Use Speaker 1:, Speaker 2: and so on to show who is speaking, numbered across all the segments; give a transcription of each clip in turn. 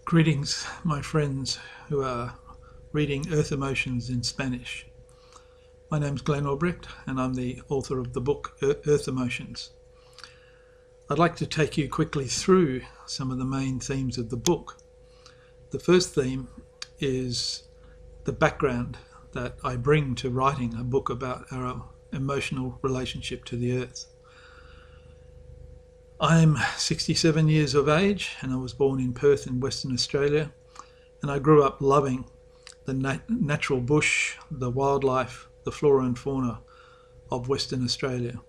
Speaker 1: Greetings, my friends who are reading Earth Emotions in Spanish. My name's Glenn Albrecht, and I'm the author of the book Earth Emotions. I'd like to take you quickly through some of the main themes of the book. The first theme is the background that I bring to writing a book about our emotional relationship to the Earth. I'm 67 years of age, and I was born in Perth in Western Australia, and I grew up loving the natural bush, the wildlife, the flora and fauna of Western Australia.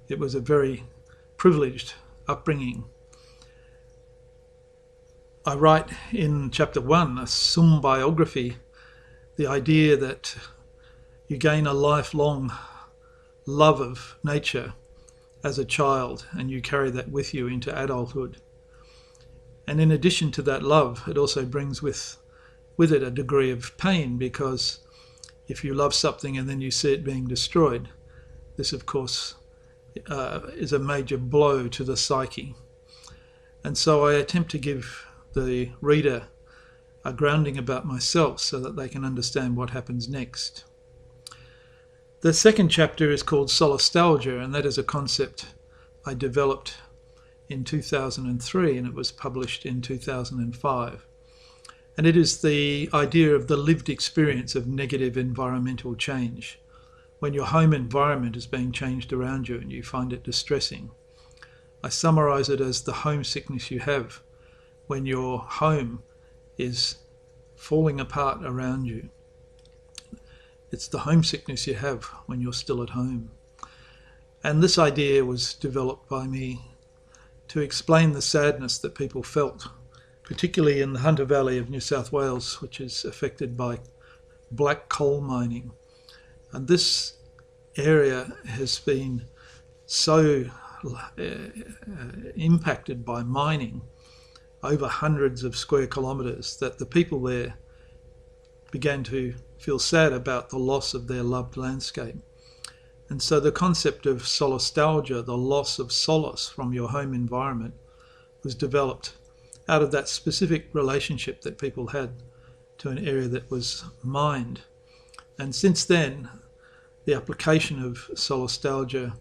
Speaker 1: It was a very privileged upbringing. I write in chapter 1, a symbiography, the idea that you gain a lifelong love of nature as a child, and you carry that with you into adulthood. And in addition to that love, it also brings with it a degree of pain, because if you love something and then you see it being destroyed, this of course is a major blow to the psyche. And so I attempt to give the reader a grounding about myself so that they can understand what happens next. The second chapter is called Solastalgia, and that is a concept I developed in 2003, and it was published in 2005. And it is the idea of the lived experience of negative environmental change. When your home environment is being changed around you and you find it distressing. I summarize it as the homesickness you have when your home is falling apart around you. It's the homesickness you have when you're still at home. And this idea was developed by me to explain the sadness that people felt, particularly in the Hunter Valley of New South Wales, which is affected by black coal mining. And this area has been so impacted by mining over hundreds of square kilometres that the people there began to feel sad about the loss of their loved landscape. And so the concept of solastalgia, the loss of solace from your home environment, was developed out of that specific relationship that people had to an area that was mined. And since then, the application of solastalgia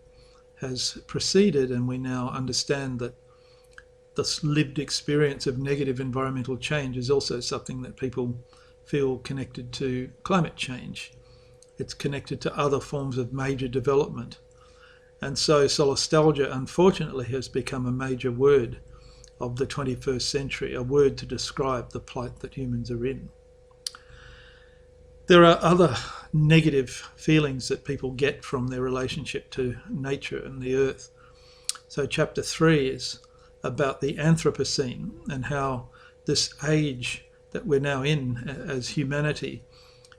Speaker 1: has proceeded, and we now understand that this lived experience of negative environmental change is also something that people feel connected to climate change. It's connected to other forms of major development. And so solastalgia, unfortunately, has become a major word of the 21st century, a word to describe the plight that humans are in. There are other negative feelings that people get from their relationship to nature and the earth. So chapter 3 is about the Anthropocene and how this age that we're now in as humanity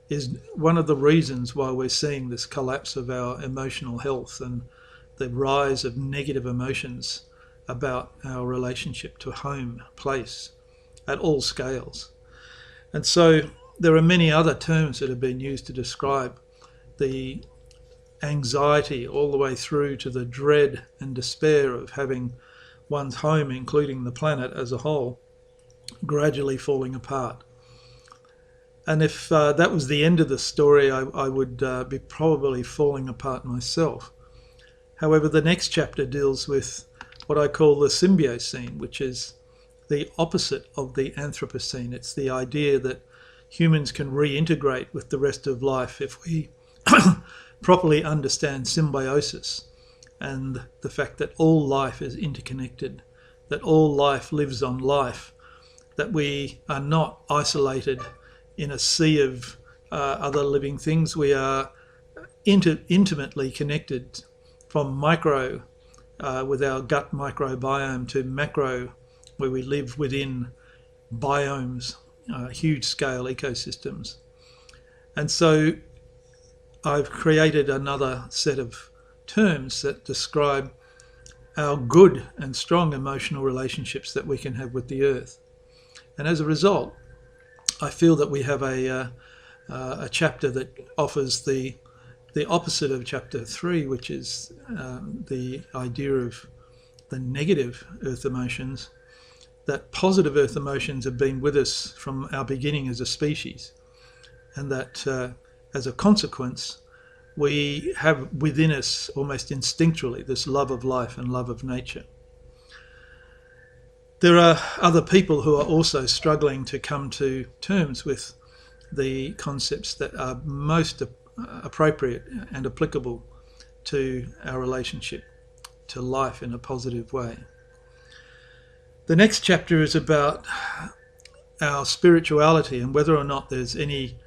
Speaker 1: is one of the reasons why we're seeing this collapse of our emotional health and the rise of negative emotions about our relationship to home, place, at all scales. And so there are many other terms that have been used to describe the anxiety all the way through to the dread and despair of having one's home, including the planet as a whole, gradually falling apart. And if that was the end of the story, I would be probably falling apart myself. However, the next chapter deals with what I call the symbiocene, which is the opposite of the Anthropocene. It's the idea that humans can reintegrate with the rest of life if we properly understand symbiosis and the fact that all life is interconnected, that all life lives on life, that we are not isolated in a sea of other living things. We are intimately connected from micro with our gut microbiome to macro, where we live within biomes, huge scale ecosystems. And so I've created another set of terms that describe our good and strong emotional relationships that we can have with the earth. And as a result, I feel that we have a chapter that offers the opposite of chapter 3, which is the idea of the negative earth emotions, that positive earth emotions have been with us from our beginning as a species, and that as a consequence, we have within us almost instinctually this love of life and love of nature. There are other people who are also struggling to come to terms with the concepts that are most appropriate and applicable to our relationship to life in a positive way. The next chapter is about our spirituality and whether or not there's any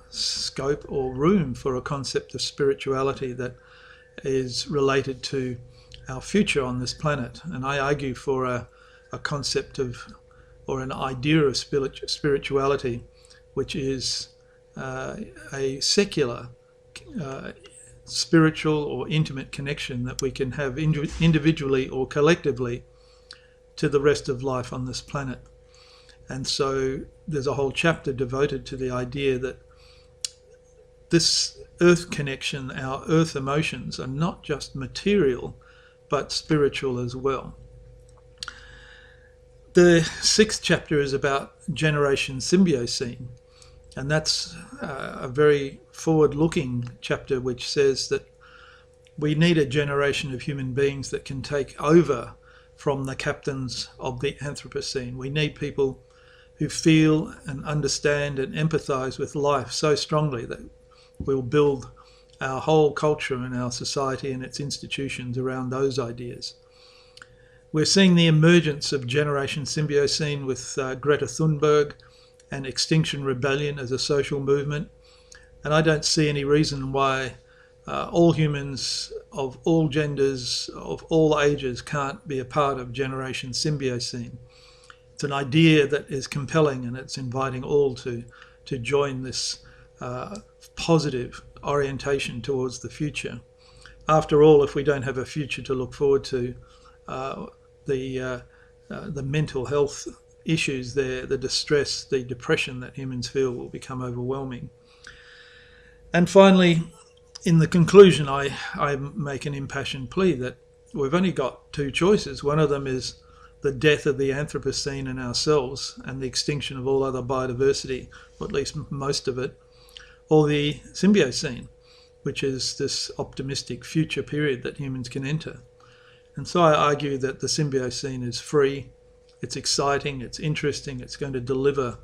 Speaker 1: scope or room for a concept of spirituality that is related to our future on this planet. And I argue for a concept of, or an idea of spirituality, which is a secular, spiritual or intimate connection that we can have individually or collectively to the rest of life on this planet. And so there's a whole chapter devoted to the idea that this earth connection, our earth emotions, are not just material, but spiritual as well. The sixth chapter is about generation symbiocene, and that's a very forward-looking chapter which says that we need a generation of human beings that can take over from the captains of the Anthropocene. We need people who feel and understand and empathise with life so strongly that we'll build our whole culture and our society and its institutions around those ideas. We're seeing the emergence of Generation Symbiocene with Greta Thunberg and Extinction Rebellion as a social movement. And I don't see any reason why all humans of all genders, of all ages, can't be a part of Generation Symbiocene. It's an idea that is compelling, and it's inviting all to join this positive orientation towards the future. After all, if we don't have a future to look forward to, the mental health issues there, the distress, the depression that humans feel will become overwhelming. And finally, in the conclusion, I make an impassioned plea that we've only got two choices. One of them is the death of the Anthropocene and ourselves and the extinction of all other biodiversity, or at least most of it, or the Symbiocene, which is this optimistic future period that humans can enter. And so I argue that the Symbiocene is free, it's exciting, it's interesting, it's going to deliver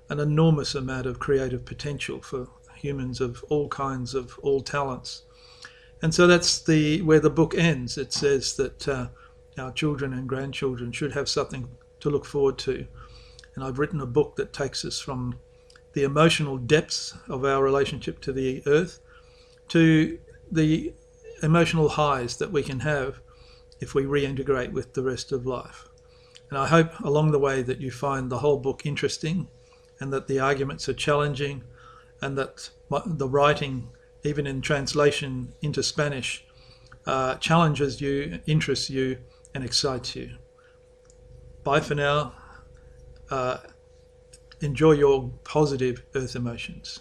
Speaker 1: an enormous amount of creative potential for humans of all kinds, of all talents. And so that's where the book ends. It says that our children and grandchildren should have something to look forward to. And I've written a book that takes us from the emotional depths of our relationship to the earth to the emotional highs that we can have if we reintegrate with the rest of life. And I hope along the way that you find the whole book interesting, and that the arguments are challenging, and that the writing, even in translation into Spanish, challenges you, interests you, and excites you. Bye for now. Enjoy your positive earth emotions.